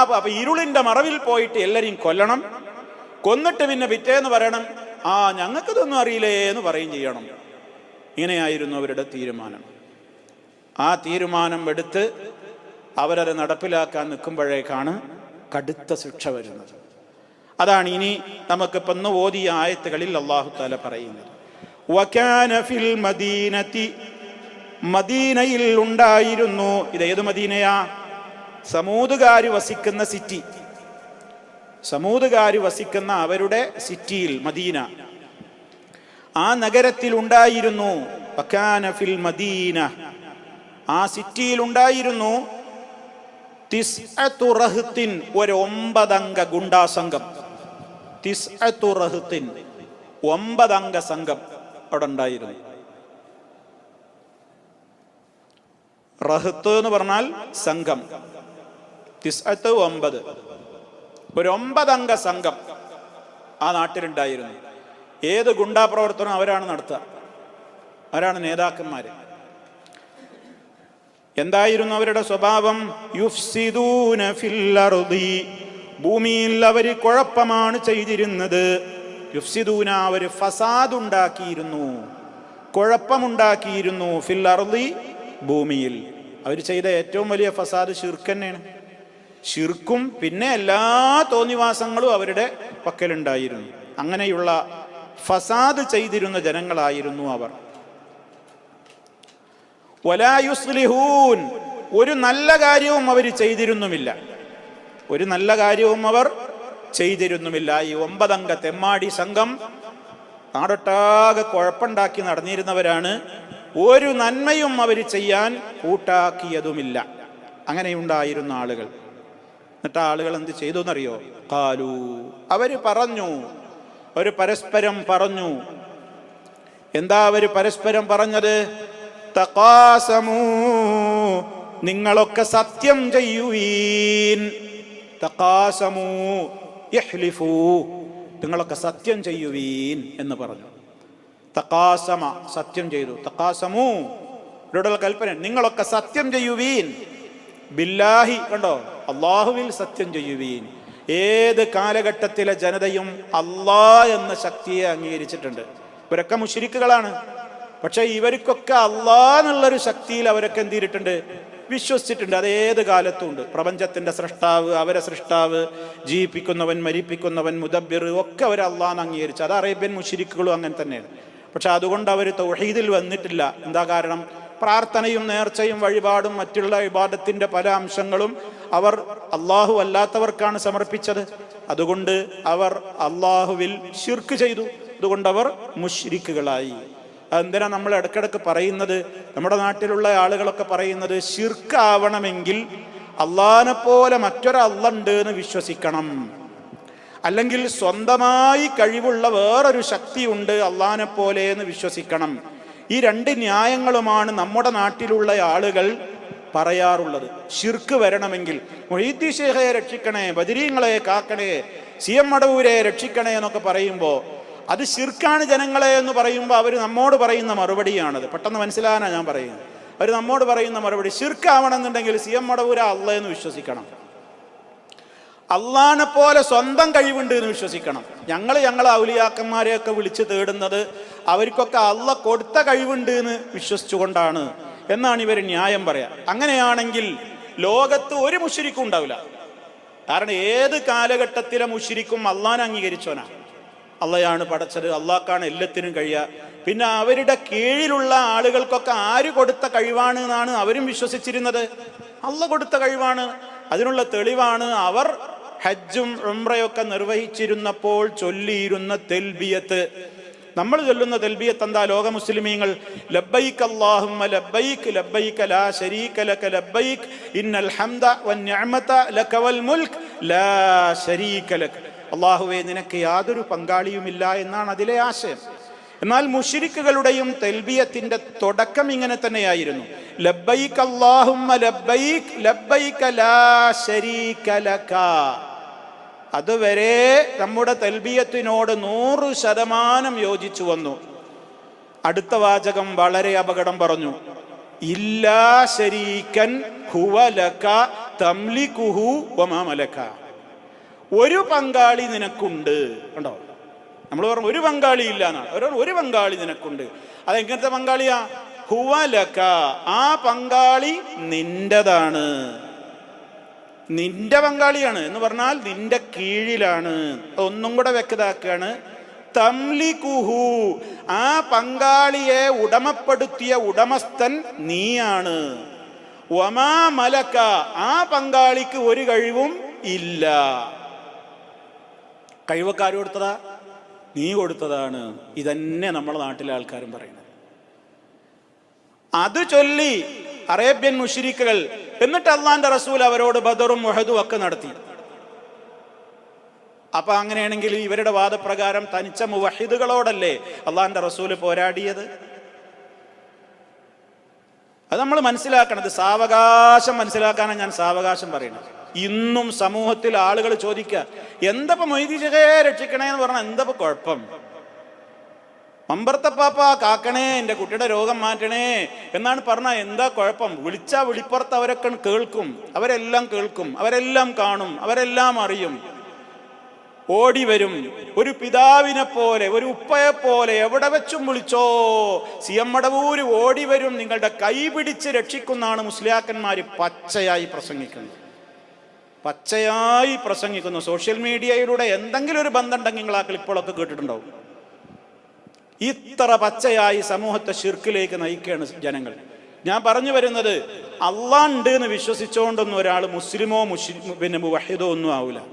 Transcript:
അപ്പൊ ഇരുളിന്റെ മറവിൽ പോയിട്ട് എല്ലാരെയും കൊല്ലണം, കൊന്നിട്ട് പിന്നെ പിറ്റേന്ന് പറയണം ഞങ്ങൾക്കിതൊന്നും അറിയില്ലേ എന്ന് പറയും ചെയ്യണം. ഇങ്ങനെയായിരുന്നു അവരുടെ തീരുമാനം. ആ തീരുമാനം എടുത്ത് അവരത് നടപ്പിലാക്കാൻ നിൽക്കുമ്പോഴേക്കാണ് കടുത്ത ശിക്ഷ വരുന്നത്. അതാണ് ഇനി നമുക്കിപ്പോൾ ഇന്ന് ഓതിയ ആയത്തുകളിൽ അല്ലാഹു തആല പറയുന്നത്. വകാന ഫിൽ മദീനതി, മദീനയിൽ ഉണ്ടായിരുന്നു. ഇത് ഏത് മദീനയാ? സമൂദുകാർ വസിക്കുന്ന സിറ്റി, സമൂദുകാർ വസിക്കുന്ന അവരുടെ സിറ്റിയിൽ മദീന, ആ നഗരത്തിൽ ഉണ്ടായിരുന്നു. വകാന ഫിൽ മദീന, ആ സിറ്റിയിൽ ഉണ്ടായിരുന്നു തിസ്അതു റഹ്തിൻ, ഒരു 9 അംഗ ഗുണ്ടാ സംഘം. തിസ്അതു റഹ്തിൻ, 9 അംഗ സംഘം അവിടെ ഉണ്ടായിരുന്നു. റഹ്ത്ത് എന്ന് പറഞ്ഞാൽ സംഘം, തിസ്അത്ത് 9, ഒരു 9 അംഗ സംഘം ആ നാട്ടിലുണ്ടായിരുന്നു. ഏത് ഗുണ്ടാ പ്രവർത്തനം അവരാണ് നടത്തുക, അവരാണ് നേതാക്കന്മാര്. എന്തായിരുന്നു അവരുടെ സ്വഭാവം? യുഫ്സിദൂന ഫിൽ അർദി, ഭൂമിയിൽ അവർ കുഴപ്പമാണ് ചെയ്തിരുന്നത്. യുഫ്സിദൂന, അവർ ഫസാദ് ഉണ്ടാക്കിയിരുന്നു, കുഴപ്പമുണ്ടാക്കിയിരുന്നു. ഫിൽ അർദി, ഭൂമിയിൽ. അവർ ചെയ്ത ഏറ്റവും വലിയ ഫസാദ് ശിർക്ക് തന്നെയാണ്. ശിർക്കും പിന്നെ എല്ലാ തോന്നിവാസങ്ങളും അവരുടെ പക്കലുണ്ടായിരുന്നു. അങ്ങനെയുള്ള ഫസാദ് ചെയ്തിരുന്ന ജനങ്ങളായിരുന്നു അവർ. വലാ യുസ്ലിഹൂൻ, ഒരു നല്ല കാര്യവും അവർ ചെയ്തിരുന്നുമില്ല, ഒരു നല്ല കാര്യവും അവർ ചെയ്തിരുന്നുമില്ല. ഈ 9 അംഗ തെമ്മാടി സംഘം നാടൊട്ടാകെ കുഴപ്പമുണ്ടാക്കി നടന്നിരുന്നവരാണ്. ഒരു നന്മയും അവർ ചെയ്യാൻ കൂട്ടാക്കിയതുമില്ല. അങ്ങനെയുണ്ടായിരുന്ന ആളുകൾ. എന്നിട്ട് ആളുകൾ എന്ത് ചെയ്തു എന്നറിയോ? ഖാലു, അവർ പറഞ്ഞു, അവർ പരസ്പരം പറഞ്ഞു. എന്താ അവർ പരസ്പരം പറഞ്ഞത്? തഖാസമൂ, നിങ്ങളൊക്കെ സത്യം ചെയ്യുവീൻ. തഖാസമൂ യഹ്ലിഫൂ, നിങ്ങളൊക്കെ സത്യം ചെയ്യുവീൻ എന്ന് പറഞ്ഞു. തഖാസമ, സത്യം ചെയ്തു. തഖാസമൂ, ഇവരുടെ കൽപ്പന, നിങ്ങളൊക്കെ സത്യം ചെയ്യുവീൻ. ബില്ലാഹി, കണ്ടോ, അള്ളാഹുവിൽ സത്യം ചെയ്യുവീൻ. ഏത് കാലഘട്ടത്തിലെ ജനതയും അള്ളാഹ് എന്ന ശക്തിയെ അംഗീകരിച്ചിട്ടുണ്ട്. ഇവരൊക്കെ മുശ്രിക്കുകളാണ്. പക്ഷെ ഇവർക്കൊക്കെ അള്ളാഹ് എന്നുള്ളൊരു ശക്തിയിൽ അവരൊക്കെ എന്ത് ചെയ്തിട്ടുണ്ട്? വിശ്വസിച്ചിട്ടുണ്ട്. അത് ഏത് കാലത്തും ഉണ്ട്. പ്രപഞ്ചത്തിന്റെ സൃഷ്ടാവ്, അവരെ സൃഷ്ടാവ്, ജീവിപ്പിക്കുന്നവൻ, മരിപ്പിക്കുന്നവൻ, മുദബ്ബിർ, ഒക്കെ അവർ അള്ളാഹ് അംഗീകരിച്ചു. അത് അറേബ്യൻ മുശ്രിക്കുകളും അങ്ങനെ തന്നെയാണ്. പക്ഷെ അതുകൊണ്ട് അവർ തൗഹീദിൽ വന്നിട്ടില്ല. എന്താ കാരണം? പ്രാർത്ഥനയും നേർച്ചയും വഴിപാടും മറ്റുള്ള ഇബാദത്തിന്റെ പല അംശങ്ങളും അവർ അള്ളാഹു അല്ലാത്തവർക്കാണ് സമർപ്പിച്ചത്. അതുകൊണ്ട് അവർ അള്ളാഹുവിൽ ശിർക്ക് ചെയ്തു. അതുകൊണ്ട് അവർ മുശ്രിക്കുകളായി. അതെന്തിനാ നമ്മൾ ഇടയ്ക്കിടയ്ക്ക് പറയുന്നത്? നമ്മുടെ നാട്ടിലുള്ള ആളുകളൊക്കെ പറയുന്നത് ശിർക്കാവണമെങ്കിൽ അള്ളാഹിനെ പോലെ മറ്റൊരല്ലുണ്ട് എന്ന് വിശ്വസിക്കണം, അല്ലെങ്കിൽ സ്വന്തമായി കഴിവുള്ള വേറൊരു ശക്തിയുണ്ട് അള്ളാഹിനെ പോലെ എന്ന് വിശ്വസിക്കണം. ഈ 2 ന്യായങ്ങളുമാണ് നമ്മുടെ നാട്ടിലുള്ള ആളുകൾ പറയാറുള്ളത്. ശിർക്ക് വരണമെങ്കിൽ മൊഹീദ്ദീൻ ശൈഖയെ രക്ഷിക്കണേ, ബദരീങ്ങളെ കാക്കണേ, CM മടവൂരെ രക്ഷിക്കണേ എന്നൊക്കെ പറയുമ്പോൾ അത് ശിർക്കാണ് ജനങ്ങളെ എന്ന് പറയുമ്പോൾ അവർ നമ്മോട് പറയുന്ന മറുപടിയാണത്. പെട്ടെന്ന് മനസ്സിലാകാനാണ് ഞാൻ പറയുന്നത്. അവർ നമ്മോട് പറയുന്ന മറുപടി, ശിർക്കാവണമെന്നുണ്ടെങ്കിൽ CM മടവൂര അള്ളാഹ് എന്ന് വിശ്വസിക്കണം, അള്ളാഹിനെ പോലെ സ്വന്തം കഴിവുണ്ട് എന്ന് വിശ്വസിക്കണം. ഞങ്ങളെ ഔലിയാക്കന്മാരെയൊക്കെ വിളിച്ച് തേടുന്നത് അവർക്കൊക്കെ അള്ളാഹ് കൊടുത്ത കഴിവുണ്ട് എന്ന് വിശ്വസിച്ചുകൊണ്ടാണ് എന്നാണ് ഇവർ ന്യായം പറയാ. അങ്ങനെയാണെങ്കിൽ ലോകത്ത് ഒരു മുശ്രിക്കും ഉണ്ടാവില്ല. കാരണം ഏത് കാലഘട്ടത്തിലെ മുശ്രിക്കും അള്ളാഹിനെ അംഗീകരിച്ചോനാ. അള്ളയാണ് പടച്ചത്, അള്ളാഹ്ക്കാണ് എല്ലാത്തിനും കഴിയുക. പിന്നെ അവരുടെ കീഴിലുള്ള ആളുകൾക്കൊക്കെ ആര് കൊടുത്ത കഴിവാണ് എന്നാണ് അവരും വിശ്വസിച്ചിരുന്നത്. അള്ളാഹ് കൊടുത്ത കഴിവാണ്. അതിനുള്ള തെളിവാണ് അവർ ഹജ്ജും ഉംറയൊക്കെ നിർവഹിച്ചിരുന്നപ്പോൾ ചൊല്ലിയിരുന്ന തെൽബിയത്ത്. നമ്മൾ ചൊല്ലുന്ന തെൽബിയത്ത് എന്താ? ലോക മുസ്ലിമീങ്ങൾ ലബ്ബൈക് അല്ലാഹുമ്മ ലബ്ബൈക് ലബ്ബൈക ലാ ശരീക ലക ലബ്ബൈക് ഇന്നൽ ഹംദ വന്നിഅമത ലക വൽ മുൽക് ലാ ശരീക ലക. അല്ലാഹുവേ, നിനക്ക് യാതൊരു പങ്കാളിയുമില്ല എന്നാണ് അതിലെ ആശയം. എന്നാൽ മുശ്രിക്കുകളുടെയും തെൽബിയത്തിന്റെ തുടക്കം ഇങ്ങനെ തന്നെയായിരുന്നു. ലബ്ബൈക് അല്ലാഹുമ്മ ലബ്ബൈക് ലബ്ബൈക ലാ ശരീക ലക. അതുവരെ നമ്മുടെ തെൽബിയത്തിനോട് 100% യോജിച്ചു വന്നു. അടുത്ത വാചകം വളരെ അപകടം പറഞ്ഞു. ഇല്ലാ ശരീകൻ ഹുവ ലക തംലികുഹു വമാ മലക. ഒരു പങ്കാളി നിനക്കുണ്ട്. കണ്ടോ, നമ്മൾ പറഞ്ഞു ഒരു പങ്കാളി ഇല്ല എന്നാണ്. ഒരു പങ്കാളി നിനക്കുണ്ട്. അതെങ്ങനത്തെ പങ്കാളിയാ? ഹുവ ലക, ആ പങ്കാളി നിന്റേതാണ്, നിന്റെ പങ്കാളിയാണ് എന്ന് പറഞ്ഞാൽ നിന്റെ കീഴിലാണ്. ഒന്നും കൂടെ വ്യക്തമാക്കുകയാണ്, തംലികുഹു, ആ പങ്കാളിയെ ഉടമപ്പെടുത്തിയ ഉടമസ്ഥൻ നീയാണ്. വമാ മലക, ആ പങ്കാളിക്ക് ഒരു കഴിവും ഇല്ല. കഴിവൊക്കെ ആര് കൊടുത്തതാ? നീ കൊടുത്തതാണ്. ഇതന്നെ നമ്മുടെ നാട്ടിലെ ആൾക്കാരും പറയുന്നത്. അത് ചൊല്ലി അറേബ്യൻ മുശ്രിക്കുകൾ, എന്നിട്ട് അള്ളാന്റെ റസൂൽ അവരോട് ബദറും ഉഹദും ഒക്കെ നടത്തി. അപ്പൊ അങ്ങനെയാണെങ്കിൽ ഇവരുടെ വാദപ്രകാരം തനിച്ച മുവഹിദുകളോടല്ലേ അള്ളാന്റെ റസൂല് പോരാടിയത്? അത് നമ്മൾ മനസ്സിലാക്കണത്. സാവകാശം മനസ്സിലാക്കാനാണ് ഞാൻ സാവകാശം പറയുന്നത്. ഇന്നും സമൂഹത്തിൽ ആളുകൾ ചോദിക്കുക, എന്തപ്പോ മൊയ്തീജയെ രക്ഷിക്കണേ എന്ന് പറഞ്ഞാൽ എന്തപ്പോ കുഴപ്പം? മമ്പർത്തപ്പാപ്പ കാക്കണേ, എൻ്റെ കുട്ടിയുടെ രോഗം മാറ്റണേ എന്നാണ് പറഞ്ഞാൽ എന്താ കുഴപ്പം? വിളിച്ചാ വിളിപ്പുറത്ത് അവരൊക്കെ കേൾക്കും, അവരെല്ലാം കേൾക്കും, അവരെല്ലാം കാണും, അവരെല്ലാം അറിയും, ഓടി വരും. ഒരു പിതാവിനെ പോലെ, ഒരു ഉപ്പയെ പോലെ എവിടെ വെച്ചും വിളിച്ചോ, CM മടവൂര് ഓടി വരും, നിങ്ങളുടെ കൈ പിടിച്ച് രക്ഷിക്കുന്നാണ് മുസ്ലിയാക്കന്മാര് പച്ചയായി പ്രസംഗിക്കുന്നത്. പച്ചയായി പ്രസംഗിക്കുന്നു. സോഷ്യൽ മീഡിയയിലൂടെ എന്തെങ്കിലും ഒരു ബന്ധം ഉണ്ടെങ്കിൽ നിങ്ങൾ ആ ക്ലിപ്പുകളൊക്കെ കേട്ടിട്ടുണ്ടാവും. ഇത്ര പച്ചയായി സമൂഹത്തെ ശിർക്കിലേക്ക് നയിക്കുകയാണ് ജനങ്ങൾ. ഞാൻ പറഞ്ഞു വരുന്നത്, അള്ളാഹ് ഉണ്ട് എന്ന് വിശ്വസിച്ചുകൊണ്ടൊന്നും ഒരാൾ മുസ്ലിമോ മുവഹിദോ ഒന്നും ആവില്ല.